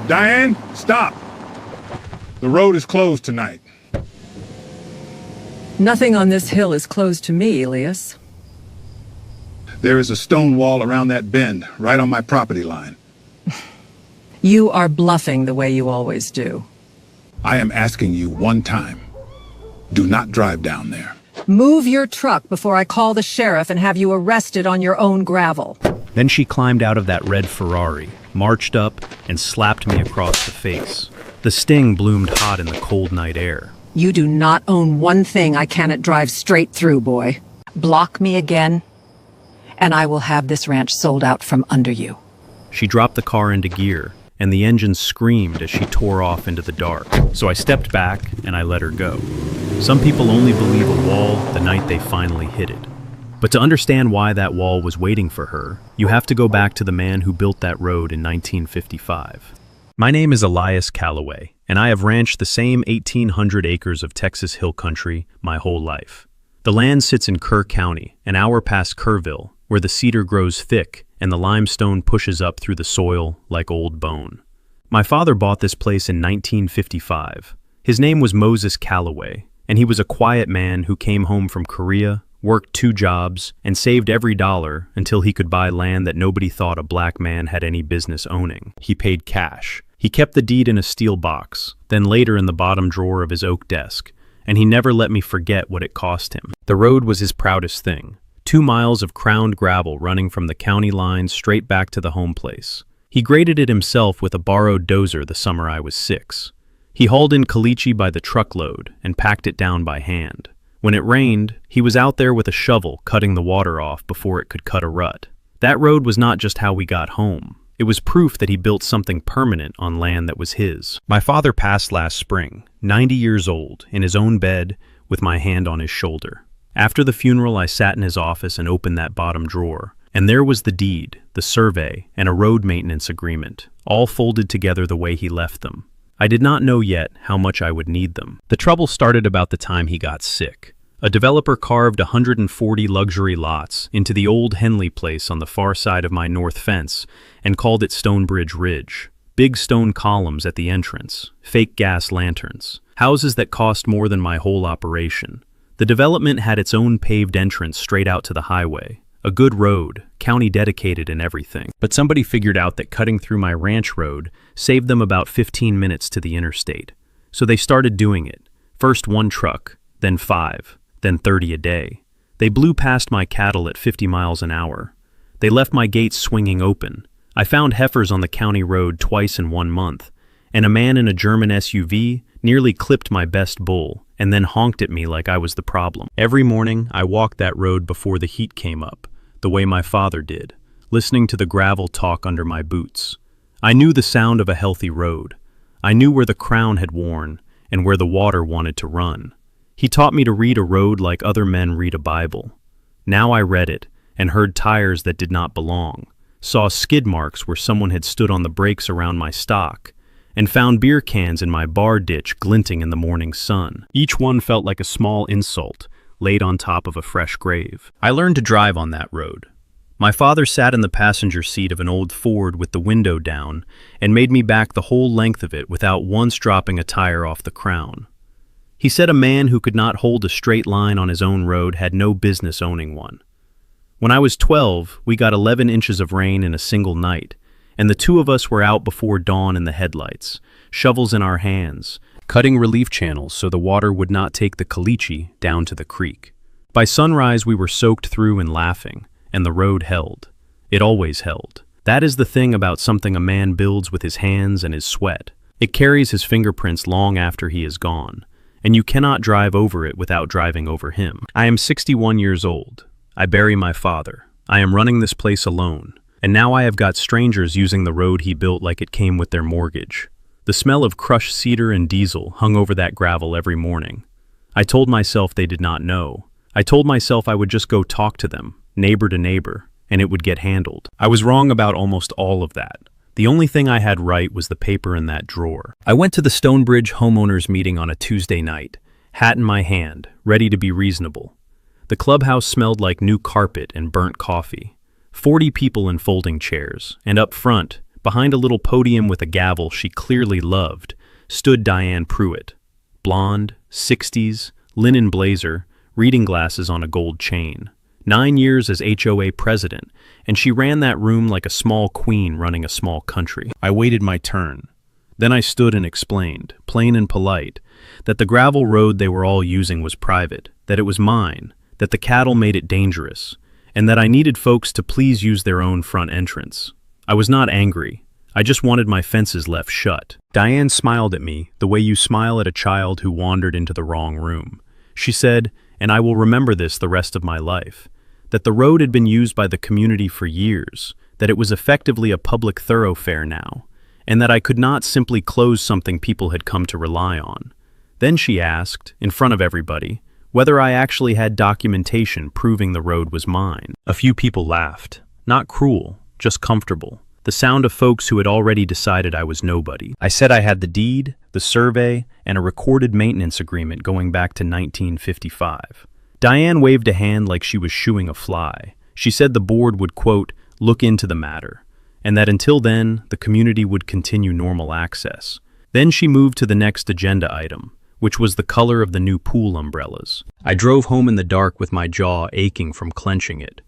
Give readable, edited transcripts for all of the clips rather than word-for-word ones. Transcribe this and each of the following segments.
Diane, stop! The road is closed tonight. Nothing on this hill is closed to me, Elias. There is a stone wall around that bend, right on my property line. You are bluffing the way you always do. I am asking you one time. Do not drive down there. Move your truck before I call the sheriff and have you arrested on your own gravel. Then she climbed out of that red Ferrari, marched up, and slapped me across the face. The sting bloomed hot in the cold night air. You do not own one thing I cannot drive straight through, boy. Block me again, and I will have this ranch sold out from under you. She dropped the car into gear, and the engine screamed as she tore off into the dark. So I stepped back, and I let her go. Some people only believe a wall the night they finally hit it. But to understand why that wall was waiting for her, you have to go back to the man who built that road in 1955. My name is Elias Calloway, and I have ranched the same 1,800 acres of Texas hill country my whole life. The land sits in Kerr County, an hour past Kerrville, where the cedar grows thick and the limestone pushes up through the soil like old bone. My father bought this place in 1955. His name was Moses Calloway, and he was a quiet man who came home from Korea, worked 2 jobs, and saved every dollar until he could buy land that nobody thought a black man had any business owning. He paid cash. He kept the deed in a steel box, then later in the bottom drawer of his oak desk, and he never let me forget what it cost him. The road was his proudest thing. 2 miles of crowned gravel running from the county line straight back to the home place. He graded it himself with a borrowed dozer the summer I was 6. He hauled in caliche by the truckload and packed it down by hand. When it rained, he was out there with a shovel cutting the water off before it could cut a rut. That road was not just how we got home. It was proof that he built something permanent on land that was his. My father passed last spring, 90 years old, in his own bed, with my hand on his shoulder. After the funeral, I sat in his office and opened that bottom drawer, and there was the deed, the survey, and a road maintenance agreement, all folded together the way he left them. I did not know yet how much I would need them. The trouble started about the time he got sick. A developer carved 140 luxury lots into the old Henley place on the far side of my north fence and called it Stonebridge Ridge. Big stone columns at the entrance, fake gas lanterns, houses that cost more than my whole operation. The development had its own paved entrance straight out to the highway. A good road, county dedicated and everything. But somebody figured out that cutting through my ranch road saved them about 15 minutes to the interstate. So they started doing it. First 1 truck, then 5, then 30 a day. They blew past my cattle at 50 miles an hour. They left my gates swinging open. I found heifers on the county road twice in 1 month, and a man in a German SUV nearly clipped my best bull and then honked at me like I was the problem. Every morning, I walked that road before the heat came up, the way my father did, listening to the gravel talk under my boots. I knew the sound of a healthy road. I knew where the crown had worn and where the water wanted to run. He taught me to read a road like other men read a Bible. Now I read it and heard tires that did not belong, saw skid marks where someone had stood on the brakes around my stock, and found beer cans in my bar ditch glinting in the morning sun. Each one felt like a small insult laid on top of a fresh grave. I learned to drive on that road. My father sat in the passenger seat of an old Ford with the window down and made me back the whole length of it without once dropping a tire off the crown. He said a man who could not hold a straight line on his own road had no business owning one. When I was 12, we got 11 inches of rain in a single night, and the 2 of us were out before dawn in the headlights, shovels in our hands, cutting relief channels so the water would not take the caliche down to the creek. By sunrise, we were soaked through and laughing, and the road held. It always held. That is the thing about something a man builds with his hands and his sweat. It carries his fingerprints long after he is gone, and you cannot drive over it without driving over him. I am 61 years old. I bury my father. I am running this place alone, and now I have got strangers using the road he built like it came with their mortgage. The smell of crushed cedar and diesel hung over that gravel every morning. I told myself they did not know. I told myself I would just go talk to them, neighbor to neighbor, and it would get handled. I was wrong about almost all of that. The only thing I had right was the paper in that drawer. I went to the Stonebridge homeowners meeting on a Tuesday night, hat in my hand, ready to be reasonable. The clubhouse smelled like new carpet and burnt coffee. 40 people in folding chairs, and up front, Behind a little podium with a gavel she clearly loved stood Diane Pruitt. Blonde, 60s, linen blazer, reading glasses on a gold chain. 9 years as HOA president, and she ran that room like a small queen running a small country. I waited my turn. Then I stood and explained, plain and polite, that the gravel road they were all using was private, that it was mine, that the cattle made it dangerous, and that I needed folks to please use their own front entrance. I was not angry. I just wanted my fences left shut. Diane smiled at me the way you smile at a child who wandered into the wrong room. She said, and I will remember this the rest of my life, that the road had been used by the community for years, that it was effectively a public thoroughfare now, and that I could not simply close something people had come to rely on. Then she asked, in front of everybody, whether I actually had documentation proving the road was mine. A few people laughed. Not cruel, just comfortable. The sound of folks who had already decided I was nobody. I said I had the deed, the survey, and a recorded maintenance agreement going back to 1955. Diane waved a hand like she was shooing a fly. She said the board would, quote, look into the matter, and that until then, the community would continue normal access. Then she moved to the next agenda item, which was the color of the new pool umbrellas. I drove home in the dark with my jaw aching from clenching it.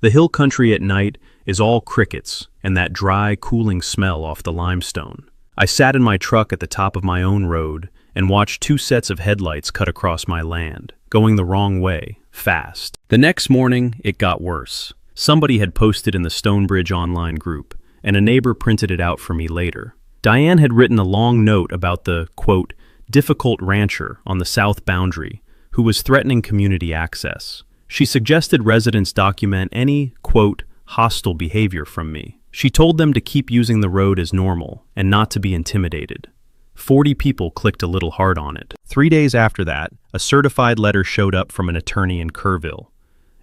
The hill country at night is all crickets and that dry, cooling smell off the limestone. I sat in my truck at the top of my own road and watched 2 sets of headlights cut across my land, going the wrong way, fast. The next morning, it got worse. Somebody had posted in the Stonebridge online group, and a neighbor printed it out for me later. Diane had written a long note about the, quote, difficult rancher on the south boundary who was threatening community access. She suggested residents document any, quote, hostile behavior from me. She told them to keep using the road as normal and not to be intimidated. 40 people clicked a little hard on it. 3 days after that, a certified letter showed up from an attorney in Kerrville.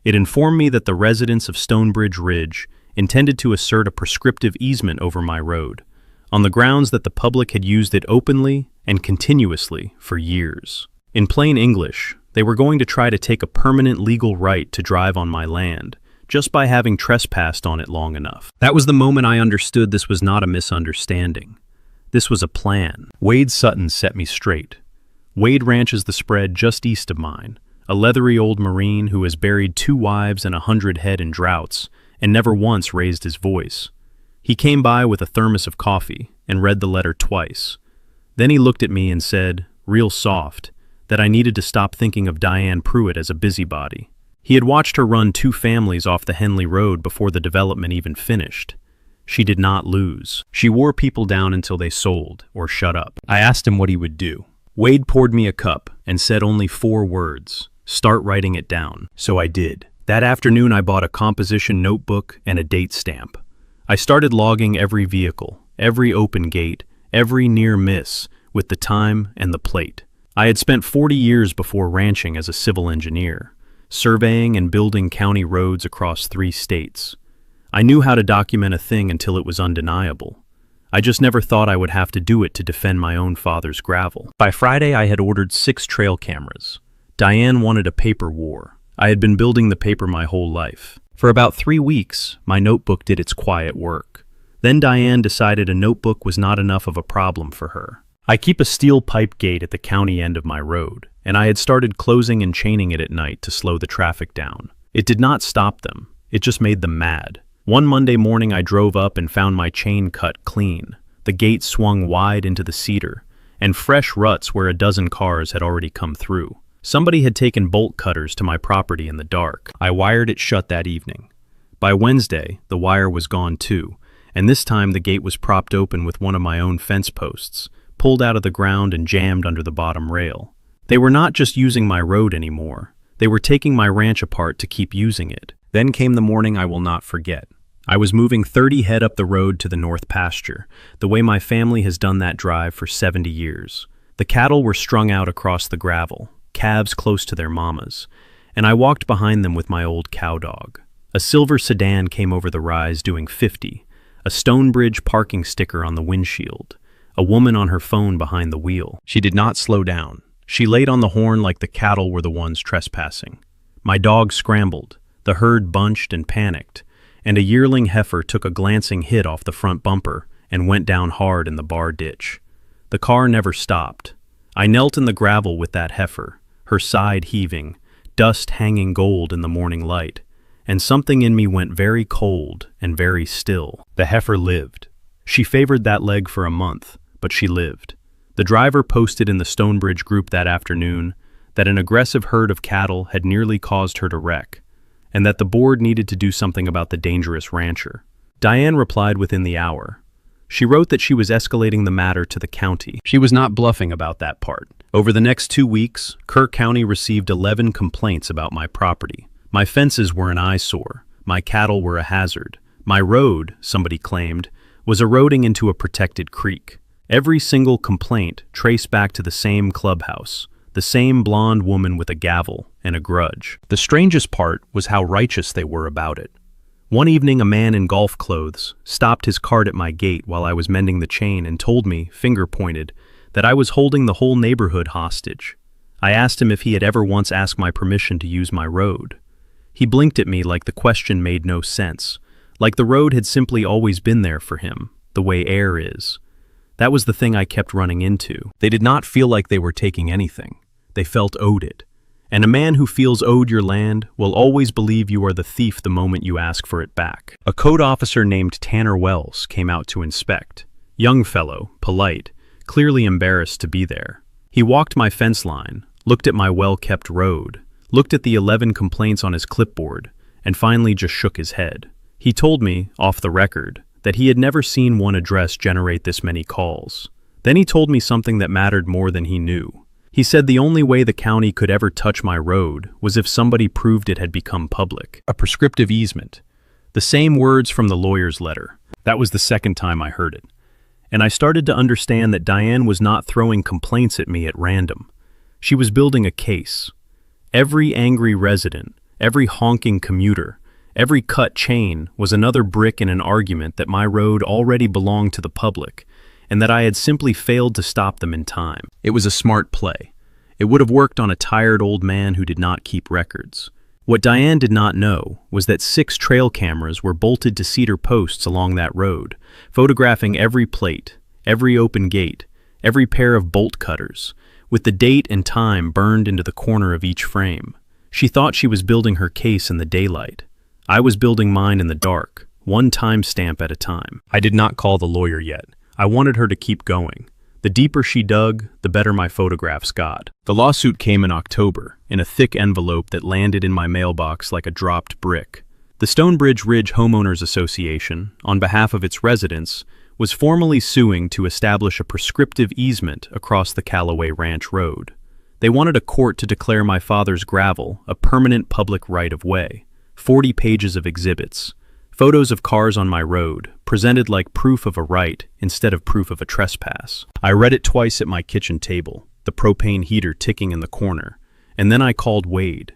It informed me that the residents of Stonebridge Ridge intended to assert a prescriptive easement over my road, on the grounds that the public had used it openly and continuously for years. In plain English, they were going to try to take a permanent legal right to drive on my land, just by having trespassed on it long enough. That was the moment I understood this was not a misunderstanding. This was a plan. Wade Sutton set me straight. Wade ranches the spread just east of mine, a leathery old Marine who has buried 2 wives and 100 head in droughts and never once raised his voice. He came by with a thermos of coffee and read the letter twice. Then he looked at me and said, real soft, that I needed to stop thinking of Diane Pruitt as a busybody. He had watched her run 2 families off the Henley Road before the development even finished. She did not lose. She wore people down until they sold or shut up. I asked him what he would do. Wade poured me a cup and said only 4 words. Start writing it down. So I did. That afternoon I bought a composition notebook and a date stamp. I started logging every vehicle, every open gate, every near miss, with the time and the plate. I had spent 40 years before ranching as a civil engineer, surveying and building county roads across 3 states. I knew how to document a thing until it was undeniable. I just never thought I would have to do it to defend my own father's gravel. By Friday, I had ordered 6 trail cameras. Diane wanted a paper war. I had been building the paper my whole life. For about 3 weeks, my notebook did its quiet work. Then Diane decided a notebook was not enough of a problem for her. I keep a steel pipe gate at the county end of my road, and I had started closing and chaining it at night to slow the traffic down. It did not stop them. It just made them mad. One Monday morning I drove up and found my chain cut clean. The gate swung wide into the cedar, and fresh ruts where a dozen cars had already come through. Somebody had taken bolt cutters to my property in the dark. I wired it shut that evening. By Wednesday, the wire was gone too, and this time the gate was propped open with one of my own fence posts, pulled out of the ground and jammed under the bottom rail. They were not just using my road anymore. They were taking my ranch apart to keep using it. Then came the morning I will not forget. I was moving 30 head up the road to the north pasture, the way my family has done that drive for 70 years. The cattle were strung out across the gravel, calves close to their mamas, and I walked behind them with my old cow dog. A silver sedan came over the rise doing 50, a Stonebridge parking sticker on the windshield, a woman on her phone behind the wheel. She did not slow down. She laid on the horn like the cattle were the ones trespassing. My dog scrambled, the herd bunched and panicked, and a yearling heifer took a glancing hit off the front bumper and went down hard in the bar ditch. The car never stopped. I knelt in the gravel with that heifer, her side heaving, dust hanging gold in the morning light, and something in me went very cold and very still. The heifer lived. She favored that leg for a month, but she lived. The driver posted in the Stonebridge group that afternoon that an aggressive herd of cattle had nearly caused her to wreck, and that the board needed to do something about the dangerous rancher. Diane replied within the hour. She wrote that she was escalating the matter to the county. She was not bluffing about that part. Over the next 2 weeks, Kirk County received 11 complaints about my property. My fences were an eyesore. My cattle were a hazard. My road, somebody claimed, was eroding into a protected creek. Every single complaint traced back to the same clubhouse, the same blonde woman with a gavel and a grudge. The strangest part was how righteous they were about it. One evening, a man in golf clothes stopped his cart at my gate while I was mending the chain and told me, finger-pointed, that I was holding the whole neighborhood hostage. I asked him if he had ever once asked my permission to use my road. He blinked at me like the question made no sense, like the road had simply always been there for him, the way air is. That was the thing I kept running into. They did not feel like they were taking anything. They felt owed it. And a man who feels owed your land will always believe you are the thief the moment you ask for it back. A code officer named Tanner Wells came out to inspect. Young fellow, polite, clearly embarrassed to be there. He walked my fence line, looked at my well-kept road, looked at the 11 complaints on his clipboard, and finally just shook his head. He told me, off the record, that he had never seen one address generate this many calls. Then he told me something that mattered more than he knew. He said the only way the county could ever touch my road was if somebody proved it had become public. A prescriptive easement. The same words from the lawyer's letter. That was the second time I heard it. And I started to understand that Diane was not throwing complaints at me at random. She was building a case. Every angry resident, every honking commuter, every cut chain was another brick in an argument that my road already belonged to the public, and that I had simply failed to stop them in time. It was a smart play. It would have worked on a tired old man who did not keep records. What Diane did not know was that 6 trail cameras were bolted to cedar posts along that road, photographing every plate, every open gate, every pair of bolt cutters, with the date and time burned into the corner of each frame. She thought she was building her case in the daylight. I was building mine in the dark, one timestamp at a time. I did not call the lawyer yet. I wanted her to keep going. The deeper she dug, the better my photographs got. The lawsuit came in October, in a thick envelope that landed in my mailbox like a dropped brick. The Stonebridge Ridge Homeowners Association, on behalf of its residents, was formally suing to establish a prescriptive easement across the Callaway Ranch Road. They wanted a court to declare my father's gravel a permanent public right-of-way. 40 pages of exhibits. Photos of cars on my road, presented like proof of a right instead of proof of a trespass. I read it twice at my kitchen table, the propane heater ticking in the corner, and then I called Wade.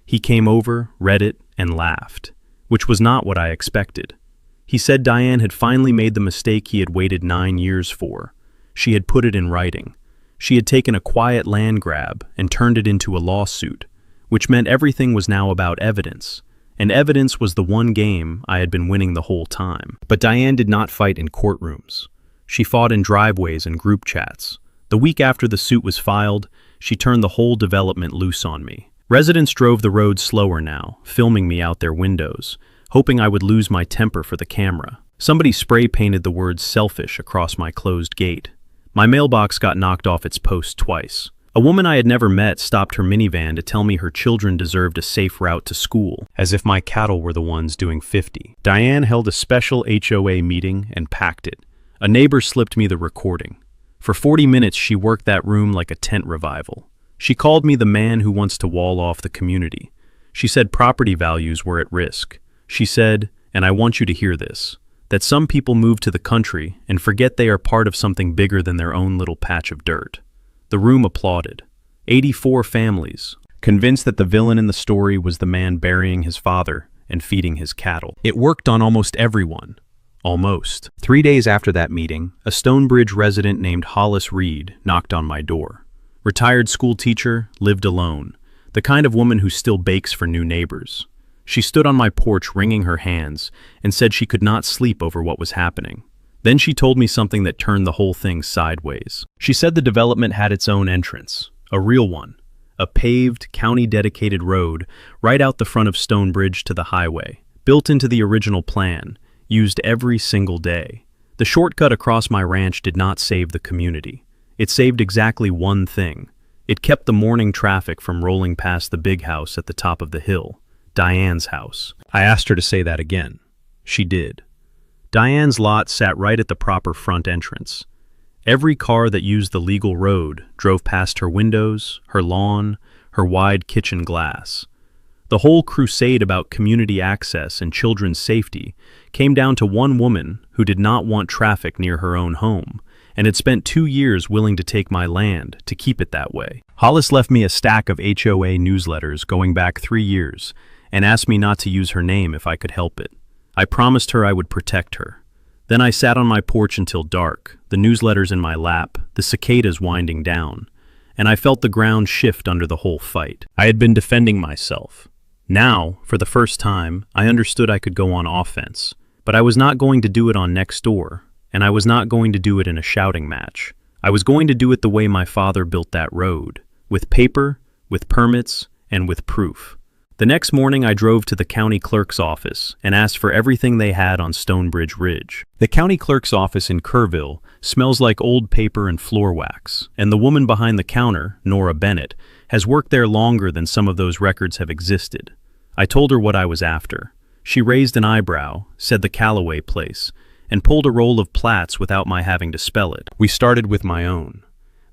He came over, read it, and laughed, which was not what I expected. He said Diane had finally made the mistake he had waited 9 years for. She had put it in writing. She had taken a quiet land grab and turned it into a lawsuit, which meant everything was now about evidence. And evidence was the one game I had been winning the whole time. But Diane did not fight in courtrooms. She fought in driveways and group chats. The week after the suit was filed, she turned the whole development loose on me. Residents drove the road slower now, filming me out their windows, hoping I would lose my temper for the camera. Somebody spray-painted the words selfish across my closed gate. My mailbox got knocked off its post twice. A woman I had never met stopped her minivan to tell me her children deserved a safe route to school, as if my cattle were the ones doing 50. Diane held a special HOA meeting and packed it. A neighbor slipped me the recording. For 40 minutes she worked that room like a tent revival. She called me the man who wants to wall off the community. She said property values were at risk. She said, and I want you to hear this, that some people move to the country and forget they are part of something bigger than their own little patch of dirt. The room applauded. 84 families, convinced that the villain in the story was the man burying his father and feeding his cattle. It worked on almost everyone. Almost. 3 days after that meeting, a Stonebridge resident named Hollis Reed knocked on my door. Retired school teacher, lived alone, the kind of woman who still bakes for new neighbors. She stood on my porch wringing her hands and said she could not sleep over what was happening. Then she told me something that turned the whole thing sideways. She said the development had its own entrance, a real one, a paved, county-dedicated road right out the front of Stonebridge to the highway, built into the original plan, used every single day. The shortcut across my ranch did not save the community. It saved exactly one thing. It kept the morning traffic from rolling past the big house at the top of the hill, Diane's house. I asked her to say that again. She did. Diane's lot sat right at the proper front entrance. Every car that used the legal road drove past her windows, her lawn, her wide kitchen glass. The whole crusade about community access and children's safety came down to one woman who did not want traffic near her own home, and had spent 2 years willing to take my land to keep it that way. Hollis left me a stack of HOA newsletters going back 3 years and asked me not to use her name if I could help it. I promised her I would protect her. Then I sat on my porch until dark, the newsletters in my lap, the cicadas winding down, and I felt the ground shift under the whole fight. I had been defending myself. Now, for the first time, I understood I could go on offense, but I was not going to do it on Nextdoor, and I was not going to do it in a shouting match. I was going to do it the way my father built that road, with paper, with permits, and with proof. The next morning I drove to the county clerk's office and asked for everything they had on Stonebridge Ridge. The county clerk's office in Kerrville smells like old paper and floor wax, and the woman behind the counter, Nora Bennett, has worked there longer than some of those records have existed. I told her what I was after. She raised an eyebrow, said the Callaway place, and pulled a roll of plats without my having to spell it. We started with my own.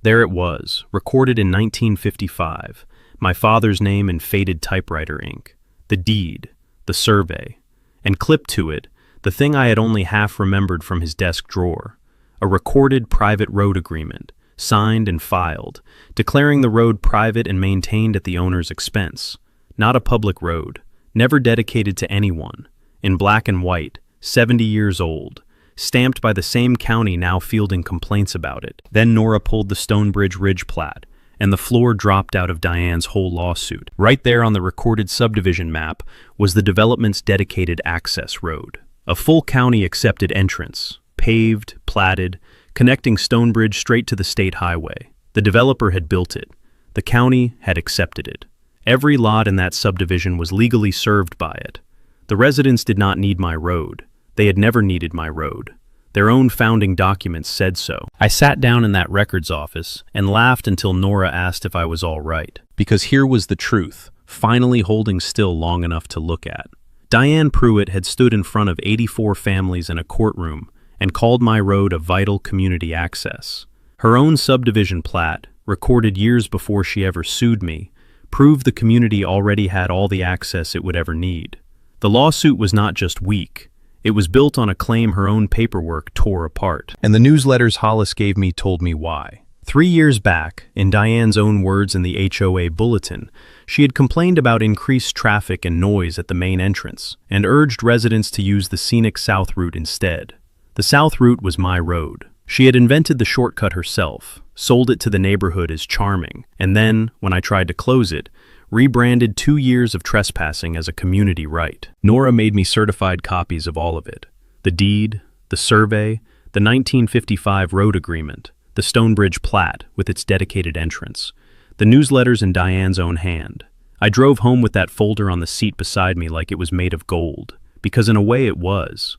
There it was, recorded in 1955. My father's name in faded typewriter ink, the deed, the survey, and clipped to it the thing I had only half remembered from his desk drawer, a recorded private road agreement, signed and filed, declaring the road private and maintained at the owner's expense, not a public road, never dedicated to anyone, in black and white, 70 years old, stamped by the same county now fielding complaints about it. Then Nora pulled the Stonebridge Ridge plat, and the floor dropped out of Diane's whole lawsuit. Right there on the recorded subdivision map was the development's dedicated access road. A full county-accepted entrance, paved, platted, connecting Stonebridge straight to the state highway. The developer had built it. The county had accepted it. Every lot in that subdivision was legally served by it. The residents did not need my road. They had never needed my road. Their own founding documents said so. I sat down in that records office and laughed until Nora asked if I was all right. Because here was the truth, finally holding still long enough to look at. Diane Pruitt had stood in front of 84 families in a courtroom and called my road a vital community access. Her own subdivision plat, recorded years before she ever sued me, proved the community already had all the access it would ever need. The lawsuit was not just weak. It was built on a claim her own paperwork tore apart. And the newsletters Hollis gave me told me why. 3 years back, in Diane's own words in the HOA bulletin, she had complained about increased traffic and noise at the main entrance and urged residents to use the scenic South Route instead. The South Route was my road. She had invented the shortcut herself, sold it to the neighborhood as charming, and then, when I tried to close it, rebranded 2 years of trespassing as a community right. Nora made me certified copies of all of it. The deed, the survey, the 1955 road agreement, the Stonebridge plat with its dedicated entrance, the newsletters in Diane's own hand. I drove home with that folder on the seat beside me like it was made of gold, because in a way it was.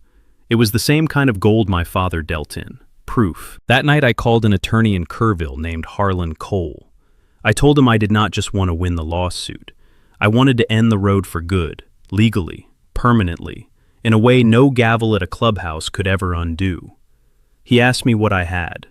It was the same kind of gold my father dealt in. Proof. That night I called an attorney in Kerrville named Harlan Cole. I told him I did not just want to win the lawsuit. I wanted to end the road for good, legally, permanently, in a way no gavel at a clubhouse could ever undo. He asked me what I had.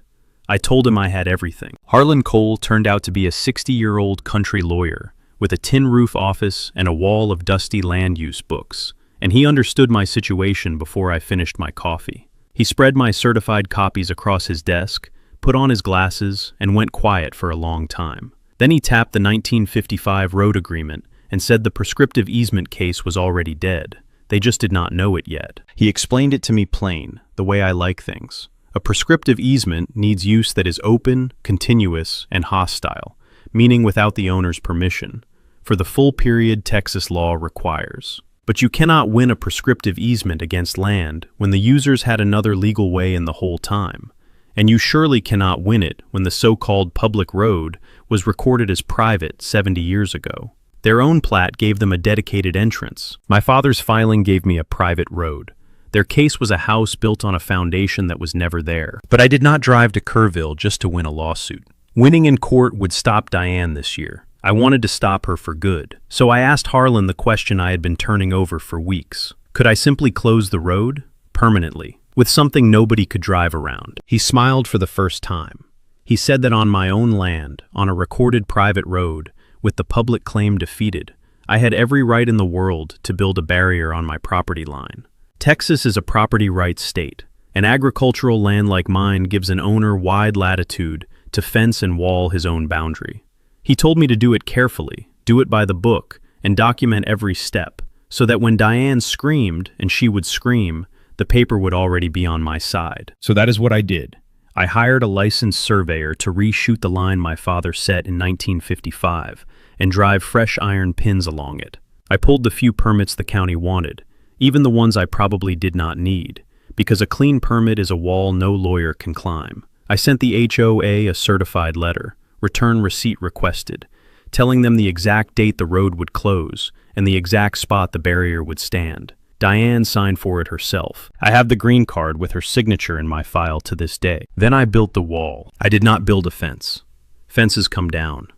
I told him I had everything. Harlan Cole turned out to be a 60-year-old country lawyer with a tin roof office and a wall of dusty land use books, and he understood my situation before I finished my coffee. He spread my certified copies across his desk, put on his glasses, and went quiet for a long time. Then he tapped the 1955 road agreement and said the prescriptive easement case was already dead. They just did not know it yet. He explained it to me plain, the way I like things. A prescriptive easement needs use that is open, continuous, and hostile, meaning without the owner's permission, for the full period Texas law requires. But you cannot win a prescriptive easement against land when the users had another legal way in the whole time. And you surely cannot win it when the so-called public road was recorded as private 70 years ago. Their own plat gave them a dedicated entrance. My father's filing gave me a private road. Their case was a house built on a foundation that was never there. But I did not drive to Kerrville just to win a lawsuit. Winning in court would stop Diane this year. I wanted to stop her for good. So I asked Harlan the question I had been turning over for weeks. Could I simply close the road? Permanently. With something nobody could drive around. He smiled for the first time. He said that on my own land, on a recorded private road, with the public claim defeated, I had every right in the world to build a barrier on my property line. Texas is a property rights state. An agricultural land like mine gives an owner wide latitude to fence and wall his own boundary. He told me to do it carefully, do it by the book, and document every step, so that when Diane screamed, and she would scream, the paper would already be on my side. So that is what I did. I hired a licensed surveyor to reshoot the line my father set in 1955 and drive fresh iron pins along it. I pulled the few permits the county wanted, even the ones I probably did not need, because a clean permit is a wall no lawyer can climb. I sent the HOA a certified letter, return receipt requested, telling them the exact date the road would close and the exact spot the barrier would stand. Diane signed for it herself. I have the green card with her signature in my file to this day. Then I built the wall. I did not build a fence. Fences come down.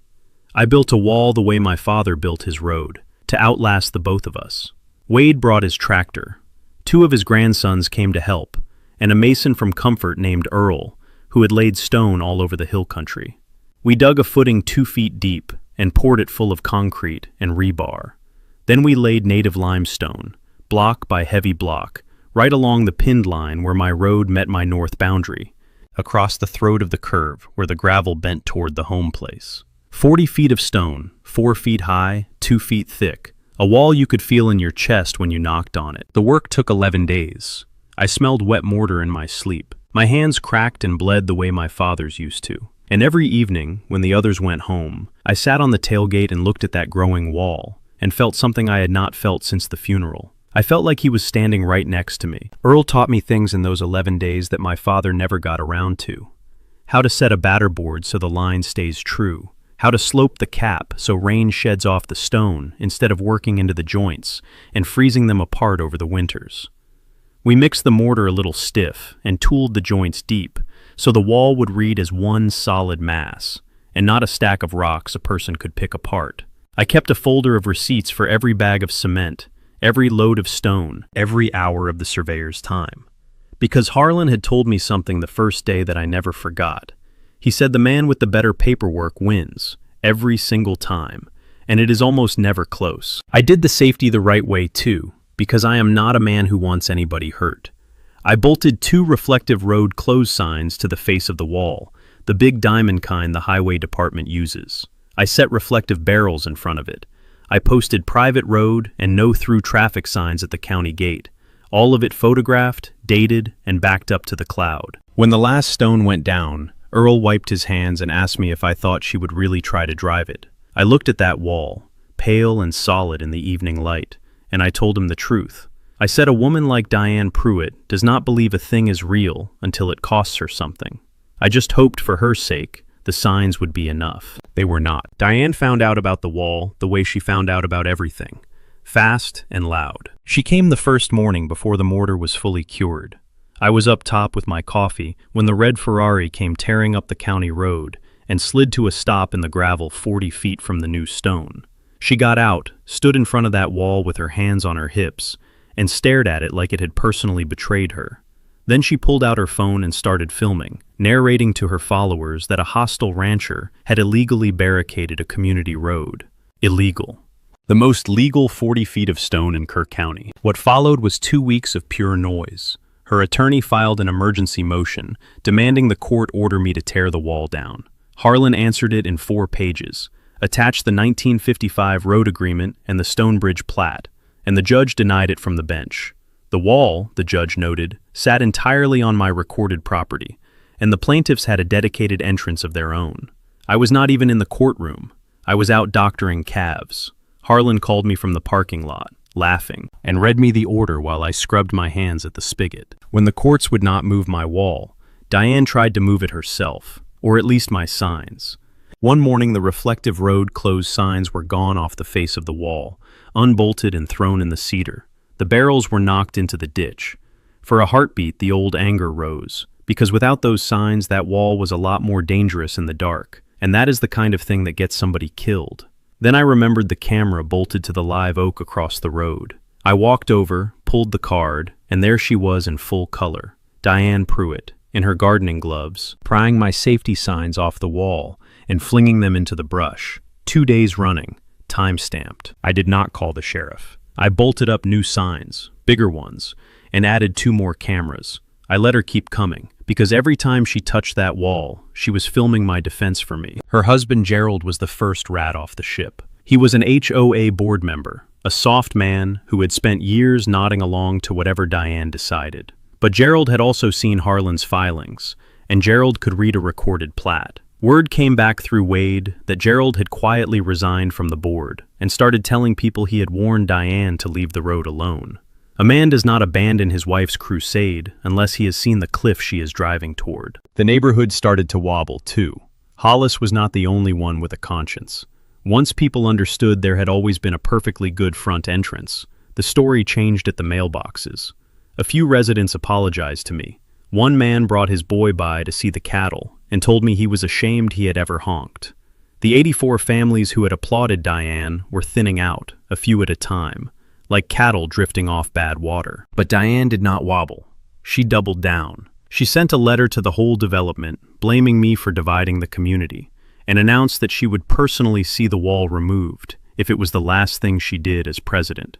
I built a wall the way my father built his road, to outlast the both of us. Wade brought his tractor. 2 of his grandsons came to help, and a mason from Comfort named Earl, who had laid stone all over the hill country. We dug a footing 2 feet deep and poured it full of concrete and rebar. Then we laid native limestone, block by heavy block, right along the pinned line where my road met my north boundary, across the throat of the curve where the gravel bent toward the home place. 40 feet of stone, 4 feet high, 2 feet thick, a wall you could feel in your chest when you knocked on it. The work took 11 days. I smelled wet mortar in my sleep. My hands cracked and bled the way my father's used to. And every evening, when the others went home, I sat on the tailgate and looked at that growing wall, and felt something I had not felt since the funeral. I felt like he was standing right next to me. Earl taught me things in those 11 days that my father never got around to. How to set a batter board so the line stays true. How to slope the cap so rain sheds off the stone instead of working into the joints and freezing them apart over the winters. We mixed the mortar a little stiff and tooled the joints deep so the wall would read as one solid mass and not a stack of rocks a person could pick apart. I kept a folder of receipts for every bag of cement, every load of stone, every hour of the surveyor's time. Because Harlan had told me something the first day that I never forgot. He said the man with the better paperwork wins, every single time, and it is almost never close. I did the safety the right way too, because I am not a man who wants anybody hurt. I bolted 2 reflective road close signs to the face of the wall, the big diamond kind the highway department uses. I set reflective barrels in front of it. I posted private road and no through traffic signs at the county gate, all of it photographed, dated, and backed up to the cloud. When the last stone went down, Earl wiped his hands and asked me if I thought she would really try to drive it. I looked at that wall, pale and solid in the evening light, and I told him the truth. I said a woman like Diane Pruitt does not believe a thing is real until it costs her something. I just hoped for her sake the signs would be enough. They were not. Diane found out about the wall the way she found out about everything, fast and loud. She came the first morning before the mortar was fully cured. I was up top with my coffee when the red Ferrari came tearing up the county road and slid to a stop in the gravel 40 feet from the new stone. She got out, stood in front of that wall with her hands on her hips, and stared at it like it had personally betrayed her. Then she pulled out her phone and started filming, narrating to her followers that a hostile rancher had illegally barricaded a community road. Illegal. The most legal 40 feet of stone in Kerr County. What followed was 2 weeks of pure noise. Her attorney filed an emergency motion, demanding the court order me to tear the wall down. Harlan answered it in 4 pages, attached the 1955 road agreement and the Stonebridge plat, and the judge denied it from the bench. The wall, the judge noted, sat entirely on my recorded property, and the plaintiffs had a dedicated entrance of their own. I was not even in the courtroom. I was out doctoring calves. Harlan called me from the parking lot. laughing, and read me the order while I scrubbed my hands at the spigot. When the courts would not move my wall, Diane tried to move it herself, or at least my signs. One morning, the reflective road closed signs were gone off the face of the wall, unbolted and thrown in the cedar. The barrels were knocked into the ditch. For a heartbeat, the old anger rose, because without those signs, that wall was a lot more dangerous in the dark, and that is the kind of thing that gets somebody killed. Then I remembered the camera bolted to the live oak across the road. I walked over, pulled the card, and there she was in full color, Diane Pruitt, in her gardening gloves, prying my safety signs off the wall and flinging them into the brush. 2 days running, time-stamped. I did not call the sheriff. I bolted up new signs, bigger ones, and added 2 more cameras. I let her keep coming, because every time she touched that wall, she was filming my defense for me. Her husband Gerald was the first rat off the ship. He was an HOA board member, a soft man who had spent years nodding along to whatever Diane decided. But Gerald had also seen Harlan's filings, and Gerald could read a recorded plat. Word came back through Wade that Gerald had quietly resigned from the board and started telling people he had warned Diane to leave the road alone. A man does not abandon his wife's crusade unless he has seen the cliff she is driving toward. The neighborhood started to wobble, too. Hollis was not the only one with a conscience. Once people understood there had always been a perfectly good front entrance, the story changed at the mailboxes. A few residents apologized to me. One man brought his boy by to see the cattle and told me he was ashamed he had ever honked. The 84 families who had applauded Diane were thinning out, a few at a time, like cattle drifting off bad water. But Diane did not wobble. She doubled down. She sent a letter to the whole development, blaming me for dividing the community, and announced that she would personally see the wall removed if it was the last thing she did as president.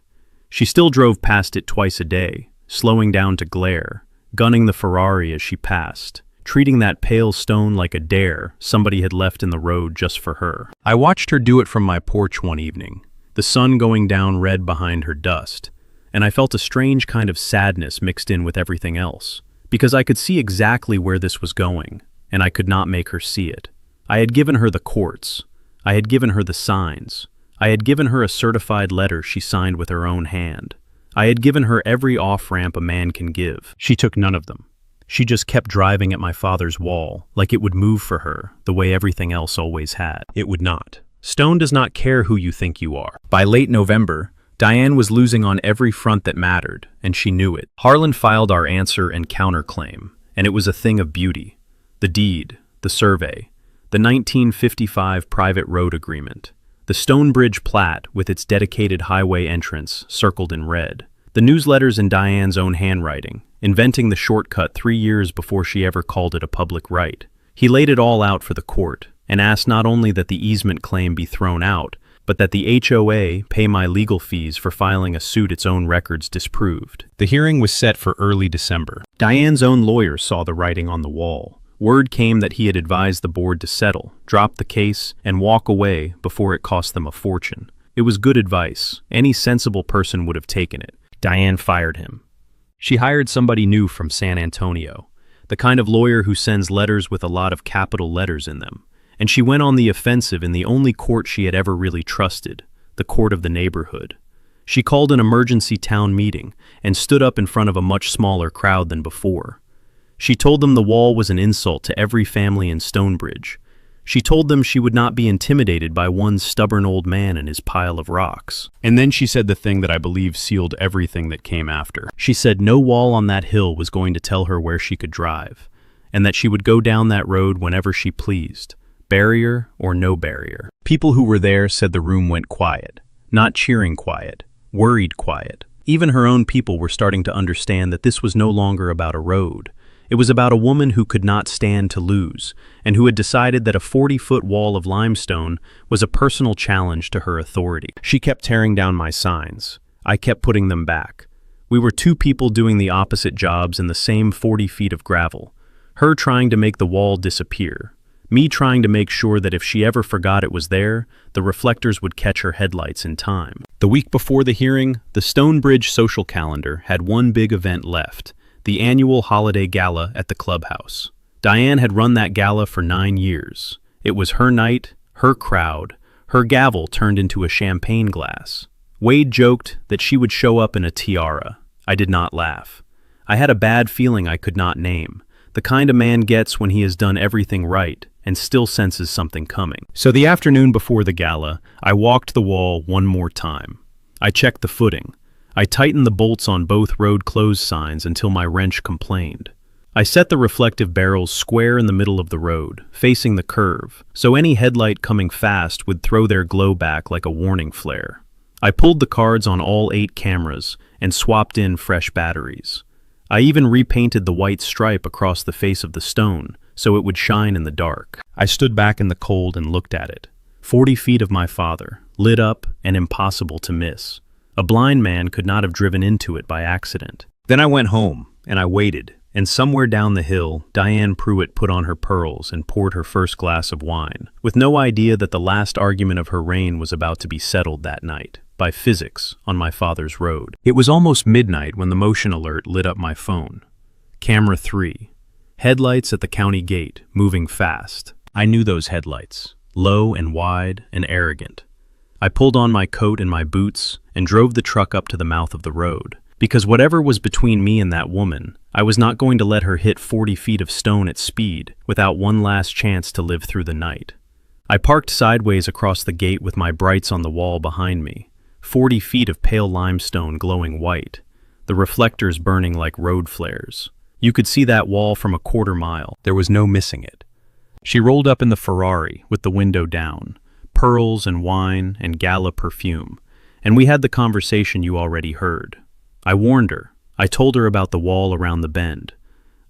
She still drove past it twice a day, slowing down to glare, gunning the Ferrari as she passed, treating that pale stone like a dare somebody had left in the road just for her. I watched her do it from my porch one evening, the sun going down red behind her dust, and I felt a strange kind of sadness mixed in with everything else, because I could see exactly where this was going, and I could not make her see it. I had given her the courts. I had given her the signs. I had given her a certified letter she signed with her own hand. I had given her every off-ramp a man can give. She took none of them. She just kept driving at my father's wall, like it would move for her, the way everything else always had. It would not. Stone does not care who you think you are. By late November, Diane was losing on every front that mattered, and she knew it. Harlan filed our answer and counterclaim, and it was a thing of beauty. The deed, the survey, the 1955 private road agreement, the Stonebridge plat with its dedicated highway entrance circled in red, the newsletters in Diane's own handwriting, inventing the shortcut 3 years before she ever called it a public right. He laid it all out for the court and asked not only that the easement claim be thrown out, but that the HOA pay my legal fees for filing a suit its own records disproved. The hearing was set for early December. Diane's own lawyer saw the writing on the wall. Word came that he had advised the board to settle, drop the case, and walk away before it cost them a fortune. It was good advice. Any sensible person would have taken it. Diane fired him. She hired somebody new from San Antonio, the kind of lawyer who sends letters with a lot of capital letters in them. And she went on the offensive in the only court she had ever really trusted, the court of the neighborhood. She called an emergency town meeting and stood up in front of a much smaller crowd than before. She told them the wall was an insult to every family in Stonebridge. She told them she would not be intimidated by one stubborn old man and his pile of rocks. And then she said the thing that I believe sealed everything that came after. She said no wall on that hill was going to tell her where she could drive, and that she would go down that road whenever she pleased, barrier or no barrier. People who were there said the room went quiet, not cheering quiet, worried quiet. Even her own people were starting to understand that this was no longer about a road. It was about a woman who could not stand to lose, and who had decided that a 40-foot wall of limestone was a personal challenge to her authority. She kept tearing down my signs. I kept putting them back. We were two people doing the opposite jobs in the same 40 feet of gravel. Her trying to make the wall disappear. Me trying to make sure that if she ever forgot it was there, the reflectors would catch her headlights in time. The week before the hearing, the Stonebridge social calendar had one big event left, the annual holiday gala at the clubhouse. Diane had run that gala for 9 years. It was her night, her crowd, her gavel turned into a champagne glass. Wade joked that she would show up in a tiara. I did not laugh. I had a bad feeling I could not name, the kind a man gets when he has done everything right and still senses something coming. So the afternoon before the gala, I walked the wall one more time. I checked the footing. I tightened the bolts on both road closed signs until my wrench complained. I set the reflective barrels square in the middle of the road, facing the curve, so any headlight coming fast would throw their glow back like a warning flare. I pulled the cards on all 8 cameras and swapped in fresh batteries. I even repainted the white stripe across the face of the stone so it would shine in the dark. I stood back in the cold and looked at it. 40 feet of my father, lit up and impossible to miss. A blind man could not have driven into it by accident. Then I went home, and I waited, and somewhere down the hill, Diane Pruitt put on her pearls and poured her first glass of wine, with no idea that the last argument of her reign was about to be settled that night, by physics, on my father's road. It was almost midnight when the motion alert lit up my phone. Camera 3. Headlights at the county gate, moving fast. I knew those headlights, low and wide and arrogant. I pulled on my coat and my boots and drove the truck up to the mouth of the road. Because whatever was between me and that woman, I was not going to let her hit 40 feet of stone at speed without one last chance to live through the night. I parked sideways across the gate with my brights on the wall behind me, 40 feet of pale limestone glowing white, the reflectors burning like road flares. You could see that wall from a quarter mile. There was no missing it. She rolled up in the Ferrari with the window down, pearls and wine and gala perfume, and we had the conversation you already heard. I warned her. I told her about the wall around the bend.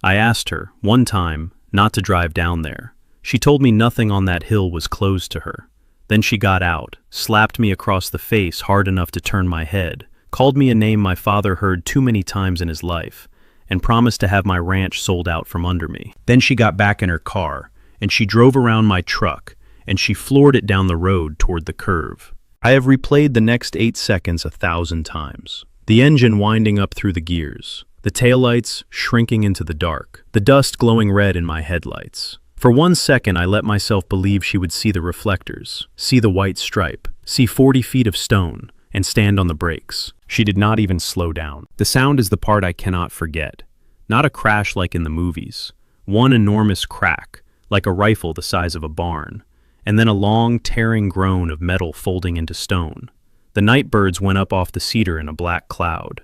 I asked her, one time, not to drive down there. She told me nothing on that hill was closed to her. Then she got out, slapped me across the face hard enough to turn my head, called me a name my father heard too many times in his life, and promised to have my ranch sold out from under me. Then she got back in her car, and she drove around my truck, and she floored it down the road toward the curve. I have replayed the next 8 seconds 1,000 times. The engine winding up through the gears, the taillights shrinking into the dark, the dust glowing red in my headlights. For 1 second I let myself believe she would see the reflectors, see the white stripe, see 40 feet of stone, and stand on the brakes. She did not even slow down. The sound is the part I cannot forget. Not a crash like in the movies. One enormous crack, like a rifle the size of a barn, and then a long, tearing groan of metal folding into stone. The night birds went up off the cedar in a black cloud.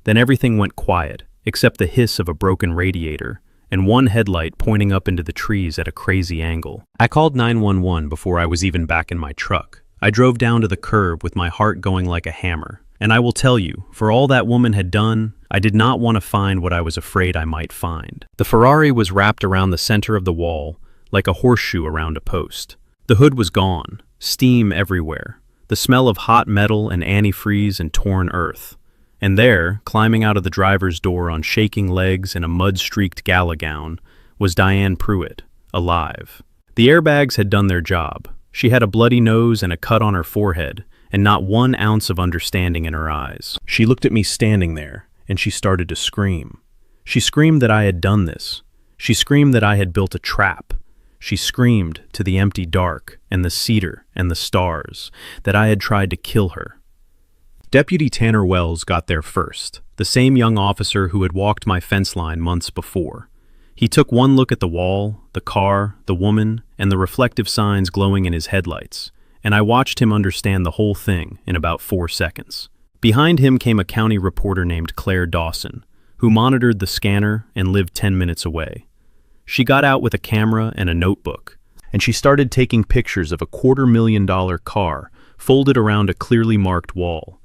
Then everything went quiet, except the hiss of a broken radiator, and one headlight pointing up into the trees at a crazy angle. I called 911 before I was even back in my truck. I drove down to the curb with my heart going like a hammer. And I will tell you, for all that woman had done, I did not want to find what I was afraid I might find. The Ferrari was wrapped around the center of the wall, like a horseshoe around a post. The hood was gone, steam everywhere, the smell of hot metal and antifreeze and torn earth. And there, climbing out of the driver's door on shaking legs in a mud-streaked gala gown, was Diane Pruitt, alive. The airbags had done their job. She had a bloody nose and a cut on her forehead, and not 1 ounce of understanding in her eyes. She looked at me standing there, and she started to scream. She screamed that I had done this. She screamed that I had built a trap. She screamed to the empty dark and the cedar and the stars that I had tried to kill her. Deputy Tanner Wells got there first, the same young officer who had walked my fence line months before. He took one look at the wall, the car, the woman, and the reflective signs glowing in his headlights, and I watched him understand the whole thing in about 4 seconds. Behind him came a county reporter named Claire Dawson, who monitored the scanner and lived 10 minutes away. She got out with a camera and a notebook, and she started taking pictures of a $250,000 car folded around a clearly marked wall.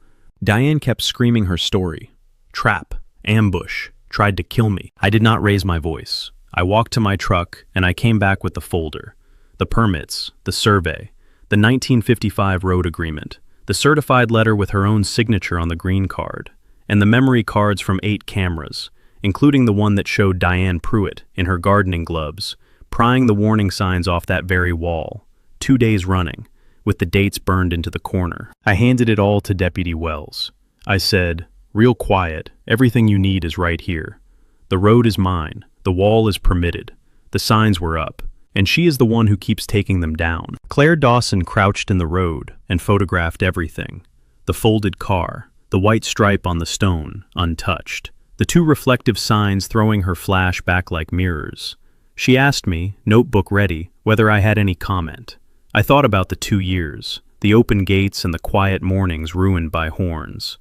Diane kept screaming her story. Trap, ambush, tried to kill me. I did not raise my voice. I walked to my truck, and I came back with the folder, the permits, the survey, the 1955 road agreement, the certified letter with her own signature on the green card, and the memory cards from 8 cameras, including the one that showed Diane Pruitt in her gardening gloves, prying the warning signs off that very wall, 2 days running, with the dates burned into the corner. I handed it all to Deputy Wells. I said, "Real quiet, everything you need is right here. The road is mine, the wall is permitted, the signs were up, and she is the one who keeps taking them down." Claire Dawson crouched in the road and photographed everything. the folded car, the white stripe on the stone, untouched, the two reflective signs throwing her flash back like mirrors. She asked me, notebook ready, whether I had any comment. I thought about the 2 years, the open gates and the quiet mornings ruined by horns,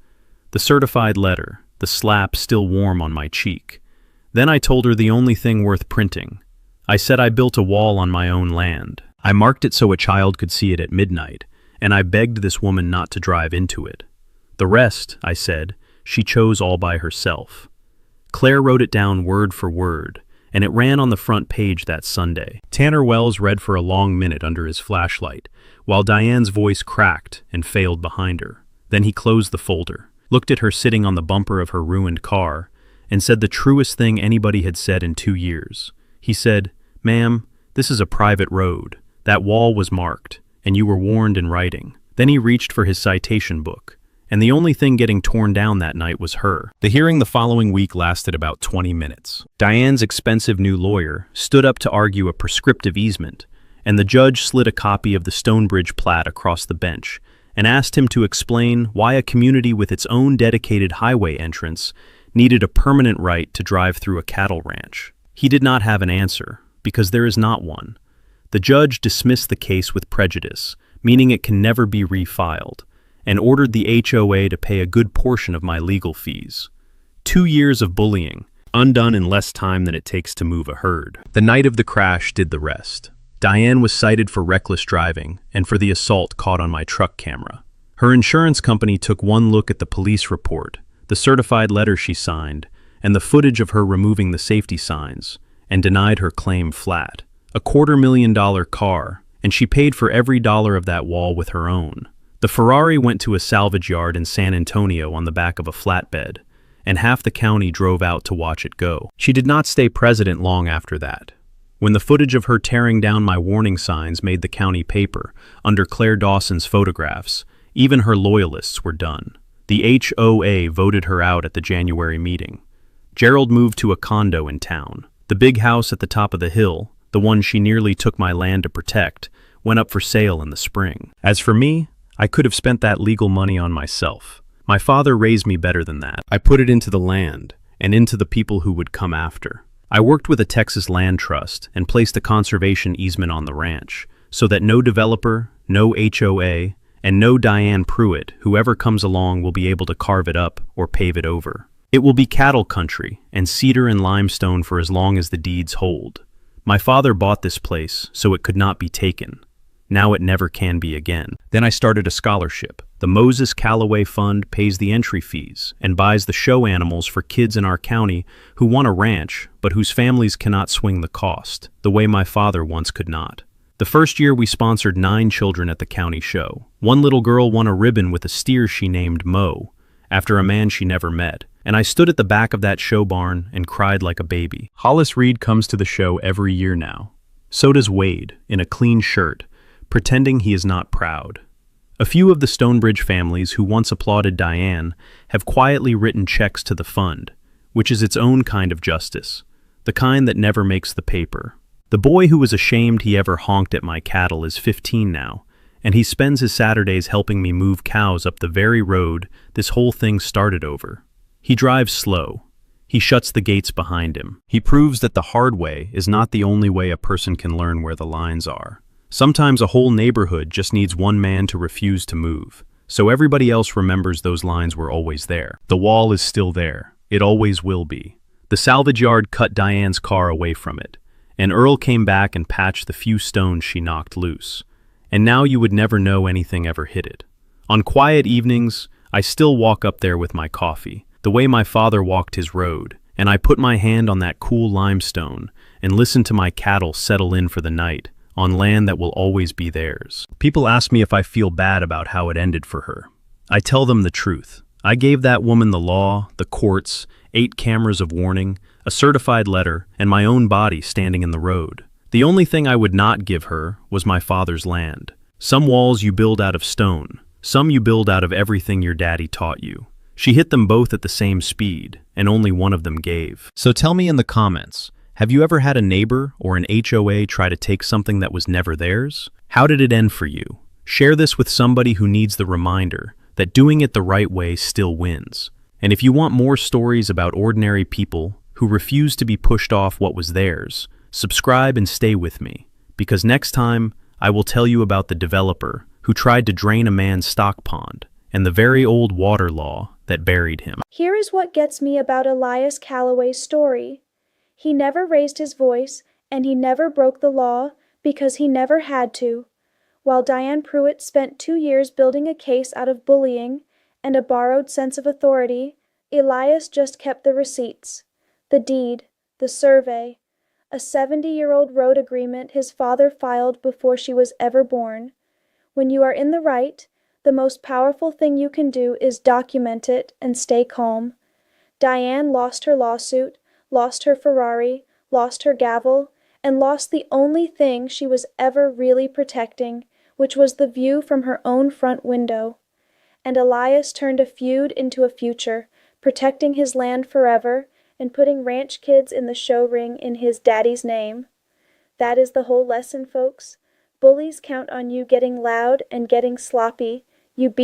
the certified letter, the slap still warm on my cheek. Then I told her the only thing worth printing. I said I built a wall on my own land. I marked it so a child could see it at midnight, and I begged this woman not to drive into it. The rest, I said, she chose all by herself. Claire wrote it down word for word, and it ran on the front page that Sunday. Tanner Wells read for a long minute under his flashlight, while Diane's voice cracked and failed behind her. Then he closed the folder, looked at her sitting on the bumper of her ruined car, and said the truest thing anybody had said in 2 years. He said, "Ma'am, this is a private road. That wall was marked, and you were warned in writing." Then he reached for his citation book, and the only thing getting torn down that night was her. The hearing the following week lasted about 20 minutes. Diane's expensive new lawyer stood up to argue a prescriptive easement, and the judge slid a copy of the Stonebridge plat across the bench and asked him to explain why a community with its own dedicated highway entrance needed a permanent right to drive through a cattle ranch. He did not have an answer, because there is not one. The judge dismissed the case with prejudice, meaning it can never be refiled, and ordered the HOA to pay a good portion of my legal fees. 2 years of bullying, undone in less time than it takes to move a herd. The night of the crash did the rest. Diane was cited for reckless driving and for the assault caught on my truck camera. Her insurance company took one look at the police report, the certified letter she signed, and the footage of her removing the safety signs, and denied her claim flat. A $250,000 car, and she paid for every dollar of that wall with her own. The Ferrari went to a salvage yard in San Antonio on the back of a flatbed, and half the county drove out to watch it go. She did not stay president long after that. When the footage of her tearing down my warning signs made the county paper, under Claire Dawson's photographs, even her loyalists were done. The HOA voted her out at the January meeting. Gerald moved to a condo in town. The big house at the top of the hill, the one she nearly took my land to protect, went up for sale in the spring. As for me, I could have spent that legal money on myself. My father raised me better than that. I put it into the land, and into the people who would come after. I worked with a Texas land trust and placed a conservation easement on the ranch, so that no developer, no HOA, and no Diane Pruitt, whoever comes along, will be able to carve it up or pave it over. It will be cattle country and cedar and limestone for as long as the deeds hold. My father bought this place so it could not be taken. Now it never can be again. Then I started a scholarship. The Moses Callaway Fund pays the entry fees and buys the show animals for kids in our county who want a ranch but whose families cannot swing the cost, the way my father once could not. The first year we sponsored 9 children at the county show. One little girl won a ribbon with a steer she named Mo, after a man she never met, and I stood at the back of that show barn and cried like a baby. Hollis Reed comes to the show every year now. So does Wade, in a clean shirt, pretending he is not proud. A few of the Stonebridge families who once applauded Diane have quietly written checks to the fund, which is its own kind of justice, the kind that never makes the paper. The boy who was ashamed he ever honked at my cattle is 15 now, and he spends his Saturdays helping me move cows up the very road this whole thing started over. He drives slow. He shuts the gates behind him. He proves that the hard way is not the only way a person can learn where the lines are. Sometimes a whole neighborhood just needs one man to refuse to move, so everybody else remembers those lines were always there. The wall is still there. It always will be. The salvage yard cut Diane's car away from it, and Earl came back and patched the few stones she knocked loose. And now you would never know anything ever hit it. On quiet evenings, I still walk up there with my coffee, the way my father walked his road, and I put my hand on that cool limestone and listen to my cattle settle in for the night, on land that will always be theirs. People ask me if I feel bad about how it ended for her. I tell them the truth. I gave that woman the law, the courts, 8 cameras of warning, a certified letter, and my own body standing in the road. The only thing I would not give her was my father's land. Some walls you build out of stone, some you build out of everything your daddy taught you. She hit them both at the same speed, and only one of them gave. So tell me in the comments, have you ever had a neighbor or an HOA try to take something that was never theirs? How did it end for you? Share this with somebody who needs the reminder that doing it the right way still wins. And if you want more stories about ordinary people who refuse to be pushed off what was theirs, subscribe and stay with me, because next time I will tell you about the developer who tried to drain a man's stock pond and the very old water law that buried him. Here is what gets me about Elias Calloway's story. He never raised his voice, and he never broke the law because he never had to. While Diane Pruitt spent 2 years building a case out of bullying and a borrowed sense of authority, Elias just kept the receipts, the deed, the survey, a 70-year-old road agreement his father filed before she was ever born. When you are in the right, the most powerful thing you can do is document it and stay calm. Diane lost her lawsuit, lost her Ferrari, lost her gavel, and lost the only thing she was ever really protecting, which was the view from her own front window. And Elias turned a feud into a future, protecting his land forever and putting ranch kids in the show ring in his daddy's name. That is the whole lesson, folks. Bullies count on you getting loud and getting sloppy. You beat